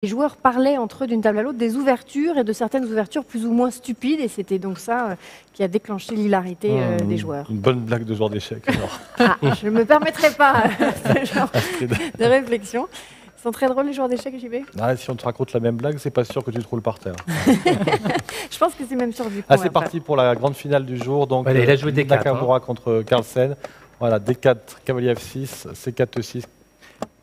les joueurs parlaient entre eux d'une table à l'autre des ouvertures et de certaines ouvertures plus ou moins stupides, et c'était donc ça qui a déclenché l'hilarité des joueurs. Une bonne blague de joueur d'échecs, alors. Je ne me permettrai pas ce genre de réflexion. Ils sont très drôles, les joueurs d'échecs, JB. Si on te raconte la même blague, c'est pas sûr que tu te roules par terre. Je pense que c'est même sûr du coup. C'est parti pour la grande finale du jour. Donc, allez, il a joué D4, Nakamura contre Carlsen. Voilà, D4, cavalier F6, C4, E6.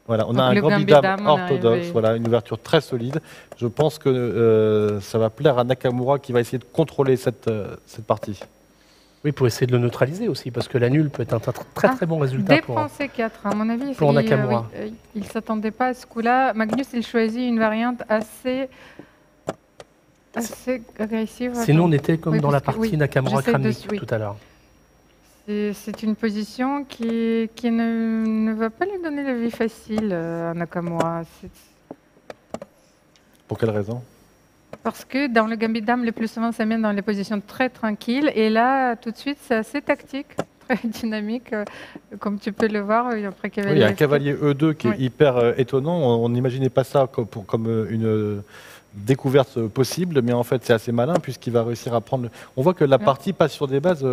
Voilà, on a un gambit dame orthodoxe, voilà, une ouverture très solide. Je pense que ça va plaire à Nakamura qui va essayer de contrôler cette partie. Oui, pour essayer de le neutraliser aussi, parce que la nulle peut être un très bon résultat pour C4, à mon avis. Pour Nakamura. Il ne s'attendait pas à ce coup-là. Magnus, il choisit une variante assez agressive. Sinon, on était comme dans la partie Nakamura-Kramnik tout à l'heure. C'est une position qui ne va pas lui donner la vie facile à Nakamura. Pour quelle raison? Parce que dans le gambit dame, le plus souvent, ça mène dans les positions très tranquilles. Et là, tout de suite, c'est assez tactique, très dynamique, comme tu peux le voir. Après cavalier il y a un cavalier E2 qui est hyper étonnant. On n'imaginait pas ça comme une découverte possible, mais en fait c'est assez malin puisqu'il va réussir à prendre. On voit que la partie part sur des bases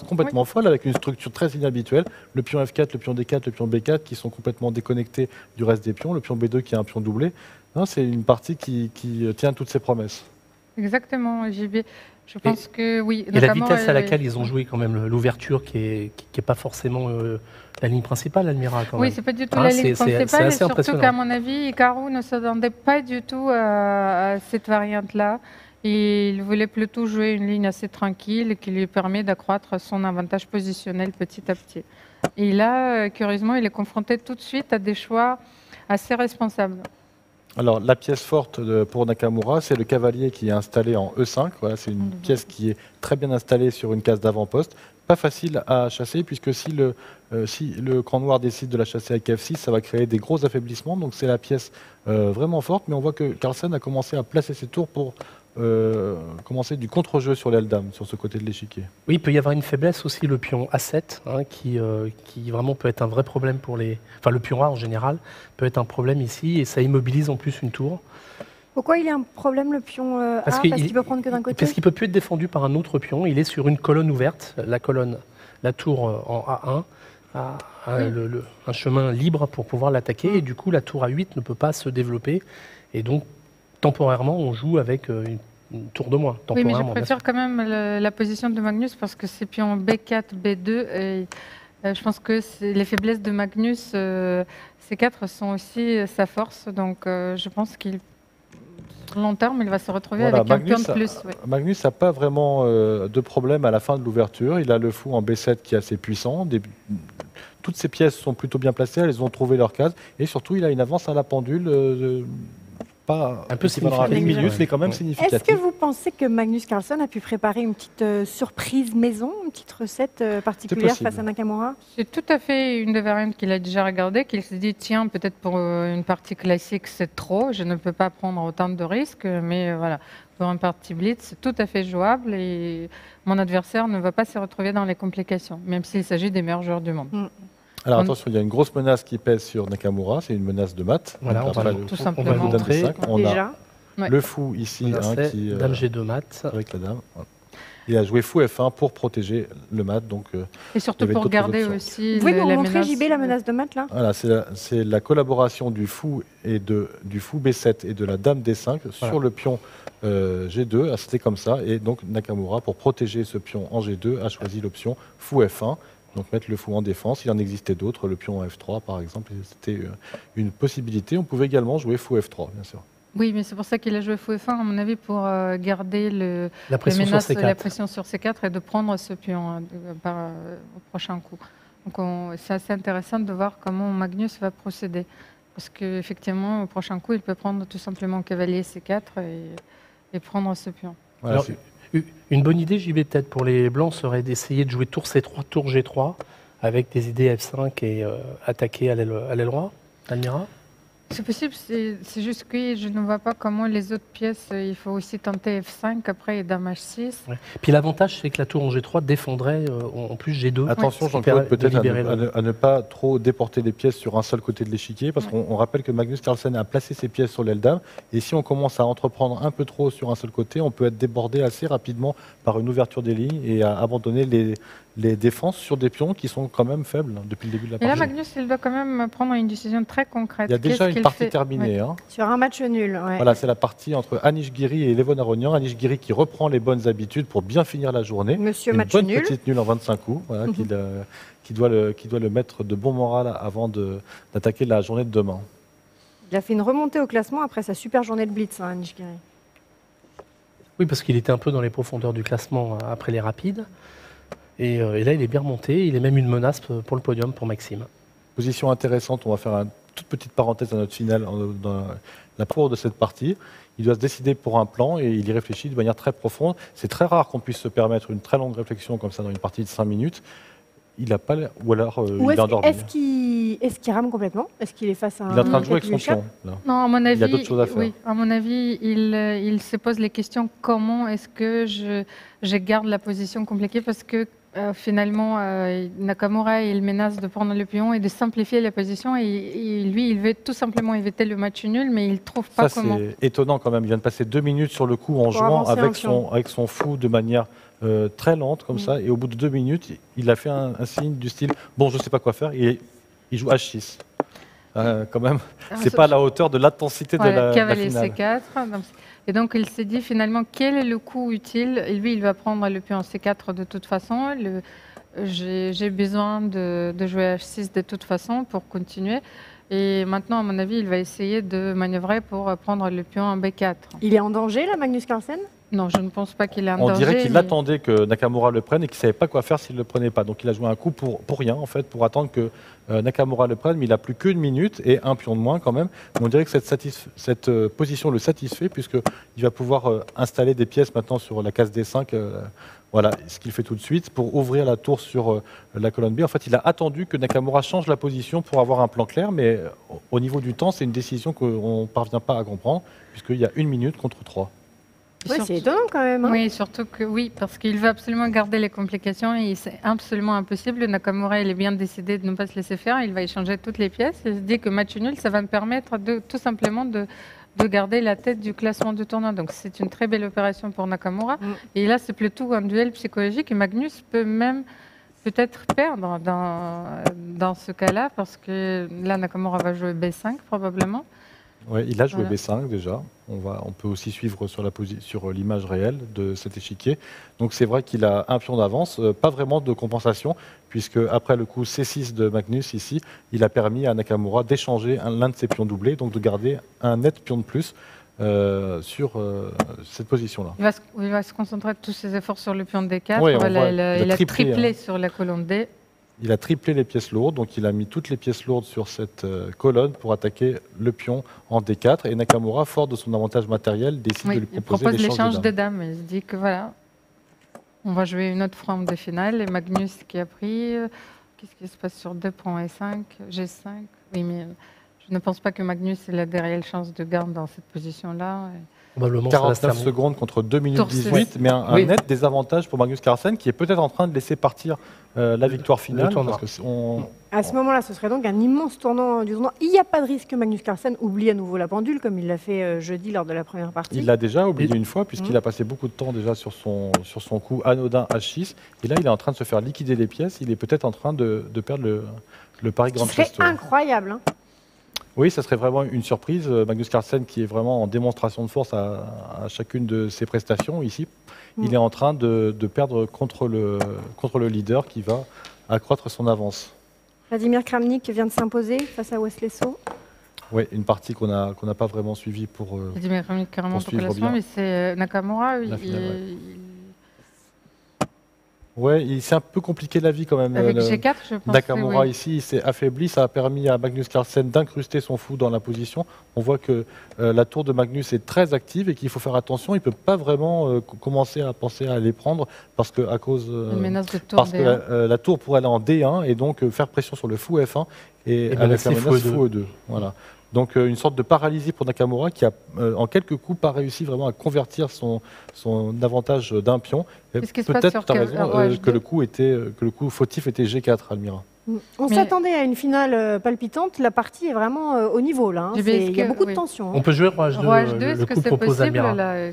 complètement folles avec une structure très inhabituelle. Le pion F4, le pion D4, le pion B4 qui sont complètement déconnectés du reste des pions. Le pion B2 qui est un pion doublé. C'est une partie qui tient toutes ses promesses. Exactement, JB. Je pense que oui. Et la vitesse à laquelle ils ont joué quand même l'ouverture qui est pas forcément la ligne principale, Almira. Oui, c'est pas du tout la ligne principale, et surtout qu'à mon avis, Hikaru ne s'attendait pas du tout à cette variante-là. Il voulait plutôt jouer une ligne assez tranquille qui lui permet d'accroître son avantage positionnel petit à petit. Et là, curieusement, il est confronté tout de suite à des choix assez responsables. Alors, la pièce forte pour Nakamura, c'est le cavalier qui est installé en E5. Voilà, c'est une pièce qui est très bien installée sur une case d'avant-poste. Pas facile à chasser, puisque si le cran noir décide de la chasser avec F6, ça va créer des gros affaiblissements. Donc, c'est la pièce vraiment forte. Mais on voit que Carlsen a commencé à placer ses tours pour commencer du contre-jeu sur l'aile dame, sur ce côté de l'échiquier. Oui, il peut y avoir une faiblesse aussi, le pion A7, qui vraiment peut être un vrai problème pour les... Enfin, le pion A en général peut être un problème ici, et ça immobilise en plus une tour. Pourquoi il y a un problème, le pion A? Parce qu'il peut prendre que d'un côté? Parce qu'il ne peut plus être défendu par un autre pion. Il est sur une colonne ouverte, la tour en A1, un chemin libre pour pouvoir l'attaquer, et du coup, la tour A8 ne peut pas se développer, et donc, temporairement, on joue avec une tour de moins. Oui, mais je préfère quand même la position de Magnus parce que c'est pion B4, B2. Et, je pense que les faiblesses de Magnus, C4 sont aussi sa force. Donc je pense qu'il, sur long terme, il va se retrouver avec un pion de plus. Magnus n'a pas vraiment de problème à la fin de l'ouverture. Il a le fou en B7 qui est assez puissant. Toutes ces pièces sont plutôt bien placées, elles ont trouvé leur case. Et surtout, il a une avance à la pendule. Pas un peu significatif, mais quand même significatif. Est-ce que vous pensez que Magnus Carlsen a pu préparer une petite surprise maison, une petite recette particulière face à Nakamura? C'est tout à fait une des variantes qu'il a déjà regardées, qu'il s'est dit, tiens, peut-être pour une partie classique, c'est trop, je ne peux pas prendre autant de risques, mais voilà, pour une partie blitz, c'est tout à fait jouable et mon adversaire ne va pas se retrouver dans les complications, même s'il s'agit des meilleurs joueurs du monde. Alors attention, il y a une grosse menace qui pèse sur Nakamura, c'est une menace de mat. Voilà, on va tout simplement montrer. On a le fou ici, qui dame G2 mat avec la dame. Il a joué fou F1 pour protéger le mat, donc. Et surtout pour garder aussi. Vous pouvez nous montrer, JB, la menace de mat là? Voilà, c'est la collaboration du fou du fou B7 et de la dame D5 sur le pion G2. C'était comme ça, et donc Nakamura, pour protéger ce pion en G2, a choisi l'option fou F1. Donc mettre le fou en défense. Il en existait d'autres, le pion F3 par exemple, c'était une possibilité. On pouvait également jouer fou F3, bien sûr. Oui, mais c'est pour ça qu'il a joué fou F1, à mon avis, pour garder la pression sur C4 et de prendre ce pion au prochain coup. Donc c'est assez intéressant de voir comment Magnus va procéder. Parce qu'effectivement, au prochain coup, il peut prendre tout simplement cavalier C4 et prendre ce pion. Voilà, une bonne idée, JB, peut-être pour les blancs, serait d'essayer de jouer tour C3, tour G3, avec des idées F5 et attaquer à l'aile droite, Almira? C'est possible, c'est juste que je ne vois pas comment les autres pièces, il faut aussi tenter F5, après Dame H6. Ouais. Puis l'avantage, c'est que la tour en G3 défendrait en plus G2. Attention, Jean-Claude, peut-être à ne pas trop déporter les pièces sur un seul côté de l'échiquier, parce qu'on rappelle que Magnus Carlsen a placé ses pièces sur l'aile dame, et si on commence à entreprendre un peu trop sur un seul côté, on peut être débordé assez rapidement par une ouverture des lignes et à abandonner les défenses sur des pions qui sont quand même faibles depuis le début de la partie. Et là, Magnus, il doit quand même prendre une décision très concrète. Il y a déjà une partie terminée. Hein. Sur un match nul. Ouais. Voilà, c'est la partie entre Anish Giri et Levon Aronian. Anish Giri qui reprend les bonnes habitudes pour bien finir la journée. Monsieur une match bonne nul. Petite nulle en 25 coups, voilà, qui doit le mettre de bon moral avant d'attaquer la journée de demain. Il a fait une remontée au classement après sa super journée de blitz, Anish Giri. Oui, parce qu'il était un peu dans les profondeurs du classement après les rapides. Et là, il est bien remonté. Il est même une menace pour le podium pour Maxime. Position intéressante. On va faire une toute petite parenthèse à notre finale dans la cour de cette partie. Il doit se décider pour un plan et il y réfléchit de manière très profonde. C'est très rare qu'on puisse se permettre une très longue réflexion comme ça dans une partie de 5 minutes. Il n'a pas, ou alors il est endormi. Est-ce qu'il rame complètement? Est-ce qu'il est face à un... Il est en train de jouer avec son pion. Non, à mon avis, il y a d'autres choses à faire. Oui, à mon avis, il se pose les questions comment est-ce que je garde la position compliquée parce que finalement, Nakamura, il menace de prendre le pion et de simplifier la position. Et lui, il veut tout simplement éviter le match nul, mais il ne trouve pas comment. C'est étonnant quand même. Il vient de passer 2 minutes sur le coup en jouant avec son fou de manière très lente comme ça. Et au bout de 2 minutes, il a fait un signe du style « Bon, je ne sais pas quoi faire ». Il joue H6. Quand même, c'est pas à la hauteur de l'intensité de la cavalier finale. C4. Et donc, il s'est dit finalement quel est le coup utile. Et lui, il va prendre le pion C4 de toute façon. J'ai besoin de jouer H6 de toute façon pour continuer. Et maintenant, à mon avis, il va essayer de manœuvrer pour prendre le pion en B4. Il est en danger, là, Magnus Carlsen? Non, je ne pense pas qu'il est en danger. On dirait qu'il attendait que Nakamura le prenne et qu'il ne savait pas quoi faire s'il ne le prenait pas. Donc il a joué un coup pour rien, en fait, pour attendre que Nakamura le prenne. Mais il n'a plus qu'une minute et un pion de moins quand même. Mais on dirait que cette position le satisfait puisqu'il va pouvoir installer des pièces maintenant sur la case D5. Voilà ce qu'il fait tout de suite pour ouvrir la tour sur la colonne B. En fait, il a attendu que Nakamura change la position pour avoir un plan clair. Mais au niveau du temps, c'est une décision qu'on ne parvient pas à comprendre puisqu'il y a 1 minute contre 3. Oui, c'est étonnant quand même. Hein. Oui, surtout que oui, parce qu'il veut absolument garder les complications et c'est absolument impossible. Nakamura, il est bien décidé de ne pas se laisser faire. Il va échanger toutes les pièces. Il se dit que match nul, ça va me permettre tout simplement de garder la tête du classement du tournoi. Donc c'est une très belle opération pour Nakamura. Et là, c'est plutôt un duel psychologique et Magnus peut même peut-être perdre dans ce cas-là parce que là, Nakamura va jouer B5 probablement. Oui, il a joué B5 déjà. On peut aussi suivre sur l'image réelle de cet échiquier. Donc c'est vrai qu'il a un pion d'avance, pas vraiment de compensation, puisque après le coup C6 de Magnus ici, il a permis à Nakamura d'échanger l'un de ses pions doublés, donc de garder un net pion de plus sur cette position-là. Il va se concentrer tous ses efforts sur le pion D4. Oui, il a triplé sur la colonne D. Il a triplé les pièces lourdes, donc il a mis toutes les pièces lourdes sur cette colonne pour attaquer le pion en D4. Et Nakamura, fort de son avantage matériel, décide de lui proposer l'échange de dames. Il se dit que voilà, on va jouer une autre forme de finale. Et Magnus qui a pris, qu'est-ce qui se passe sur 2 points E5, G5? Oui, mais je ne pense pas que Magnus ait des réelles chances de garde dans cette position-là. 49 secondes contre 2 minutes 18, mais un net désavantage pour Magnus Carlsen qui est peut-être en train de laisser partir la victoire finale. À ce moment-là, ce serait donc un immense tournant du tournoi. Il n'y a pas de risque que Magnus Carlsen oublie à nouveau la pendule, comme il l'a fait jeudi lors de la première partie. Il l'a déjà oublié une fois, puisqu'il a passé beaucoup de temps déjà sur son coup anodin H6. Et là, il est en train de se faire liquider les pièces. Il est peut-être en train de perdre le Paris Grand Chess Tour. C'est incroyable, hein. Oui, ça serait vraiment une surprise. Magnus Carlsen, qui est vraiment en démonstration de force à chacune de ses prestations ici, il est en train de perdre contre le leader qui va accroître son avance. Vladimir Kramnik vient de s'imposer face à Wesley So. Oui, une partie qu'on n'a pas vraiment suivie pour Vladimir Kramnik carrément pour classement, mais c'est Nakamura. Oui, c'est un peu compliqué la vie quand même. Avec G4, je pense. Nakamura ici, il s'est affaibli. Ça a permis à Magnus Carlsen d'incruster son fou dans la position. On voit que la tour de Magnus est très active et qu'il faut faire attention. Il ne peut pas vraiment commencer à penser à les prendre parce que la tour pourrait aller en D1 et donc faire pression sur le fou F1 et avec la menace fou E2. Voilà. Donc une sorte de paralysie pour Nakamura qui a en quelques coups pas réussi vraiment à convertir son avantage d'un pion. Peut-être tu as raison que le coup fautif était G4, Almira. On s'attendait à une finale palpitante. La partie est vraiment au niveau là. Il y a beaucoup de tension. On peut jouer roi H2. Roi H2, est-ce que c'est possible là,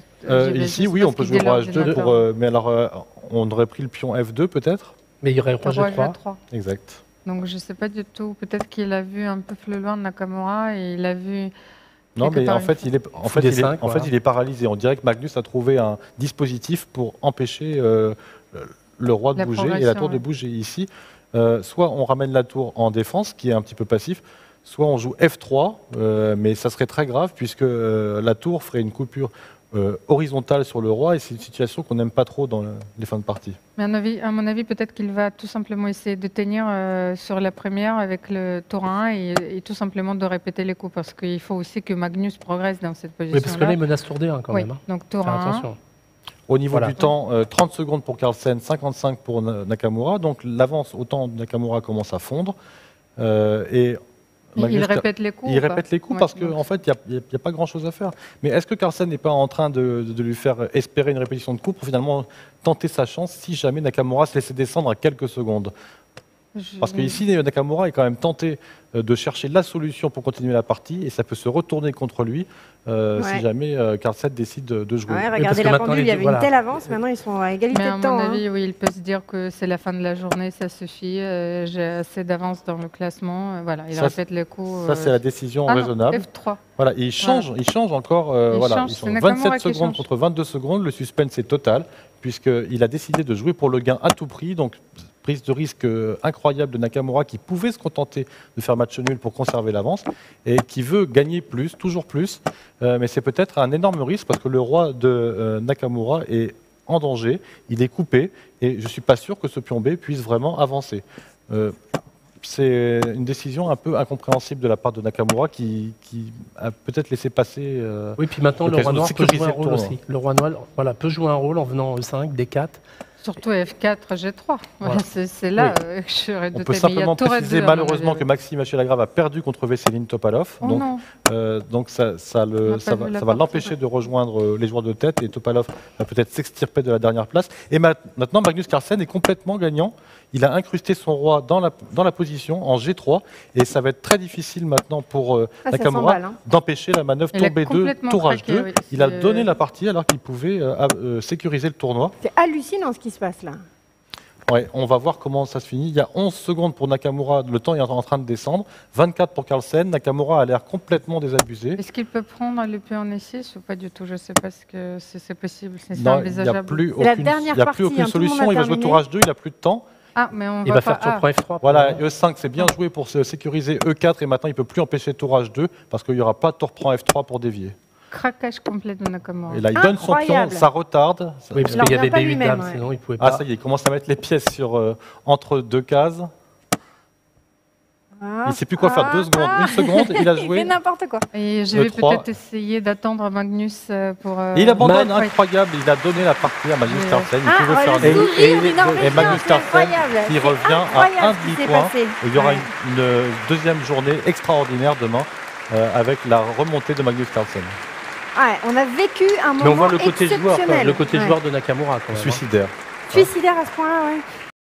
ici, oui, on peut jouer roi H2 mais alors on aurait pris le pion F2 peut-être. Mais il y aurait roi G3. Exact. Donc je ne sais pas du tout. Peut-être qu'il a vu un peu plus loin Nakamura et il a vu. Non, mais en fait, il est paralysé. On dirait que Magnus a trouvé un dispositif pour empêcher le roi de bouger et la tour de bouger ici. Soit on ramène la tour en défense, qui est un petit peu passif, soit on joue F3, mais ça serait très grave puisque la tour ferait une coupure horizontale sur le roi et c'est une situation qu'on n'aime pas trop dans les fins de partie. Mais à mon avis, peut-être qu'il va tout simplement essayer de tenir sur la première avec le tour 1 et tout simplement de répéter les coups parce qu'il faut aussi que Magnus progresse dans cette position-là. Oui, parce que là, il menace tour D1 quand même. Hein. Donc tour 1. Attention. Au niveau du temps, 30 secondes pour Carlsen, 55 pour Nakamura. Donc l'avance au temps de Nakamura commence à fondre. Magnus, il répète les coups. Il répète les coups parce qu'en fait, il n'y a pas grand-chose à faire. Mais est-ce que Carlsen n'est pas en train de lui faire espérer une répétition de coups pour finalement tenter sa chance si jamais Nakamura se laissait descendre à quelques secondes? Parce qu'ici, Nakamura est quand même tenté de chercher la solution pour continuer la partie et ça peut se retourner contre lui si jamais Carlsen décide de jouer. Regardez la pendule, il y avait une telle avance, maintenant ils sont à égalité de temps. À mon avis, oui, il peut se dire que c'est la fin de la journée, ça suffit, j'ai assez d'avance dans le classement. Voilà, il répète les coups. Ça, c'est la décision raisonnable. F3. Voilà, il change encore. Ils sont 27 secondes contre 22 secondes, le suspense est total puisqu'il a décidé de jouer pour le gain à tout prix. Donc, prise de risque incroyable de Nakamura qui pouvait se contenter de faire match nul pour conserver l'avance et qui veut gagner plus, toujours plus. Mais c'est peut-être un énorme risque parce que le roi de Nakamura est en danger, il est coupé et je ne suis pas sûr que ce pion B puisse vraiment avancer. C'est une décision un peu incompréhensible de la part de Nakamura qui a peut-être laissé passer. Oui, puis maintenant le roi noir peut jouer un rôle aussi. Le roi noir peut jouer un rôle en venant E5, D4. Surtout F4, G3. Voilà. C'est là que je serais On peut simplement préciser malheureusement que Maxime Achelagrave a perdu contre Veselin Topalov. Donc ça va l'empêcher de rejoindre les joueurs de tête et Topalov va peut-être s'extirper de la dernière place. Et maintenant, Magnus Carlsen est complètement gagnant. Il a incrusté son roi dans la position en G3 et ça va être très difficile maintenant pour Nakamura d'empêcher la manœuvre tour B2, tour H2. Il a donné la partie alors qu'il pouvait sécuriser le tournoi. C'est hallucinant ce qui se passe là. Ouais, on va voir comment ça se finit. Il y a 11 secondes pour Nakamura, le temps est en train de descendre. 24 pour Carlsen. Nakamura a l'air complètement désabusé. Est-ce qu'il peut prendre le pion en E6 ou pas du tout? Je ne sais pas si c'est possible. C'est envisageable. Il n'y a plus aucune solution. Il va jouer tour H2, il n'a plus de temps. Mais il va faire tour F3. Voilà, E5 c'est bien joué pour se sécuriser E4 et maintenant il ne peut plus empêcher tour H2 parce qu'il n'y aura pas tour prend F3 pour dévier. Craquage complet de Nakamura. Et là il donne son pion, ça retarde. Oui, parce qu'il y avait B8 dames, sinon il ne pouvait pas. Ah ça y est, il commence à mettre les pièces entre deux cases. Il ne sait plus quoi faire, 2 secondes, 1 seconde, il a joué. Il fait n'importe quoi. Et je vais peut-être essayer d'attendre Magnus pour. Et il abandonne, incroyable, il a donné la partie à Magnus Carlsen. Il pouvait faire et Magnus Carlsen qui revient à un demi-point. Il y aura une deuxième journée extraordinaire demain avec la remontée de Magnus Carlsen. On a vécu un moment exceptionnel. Mais on voit le côté joueur de Nakamura. Suicidaire. Suicidaire à ce point-là, oui.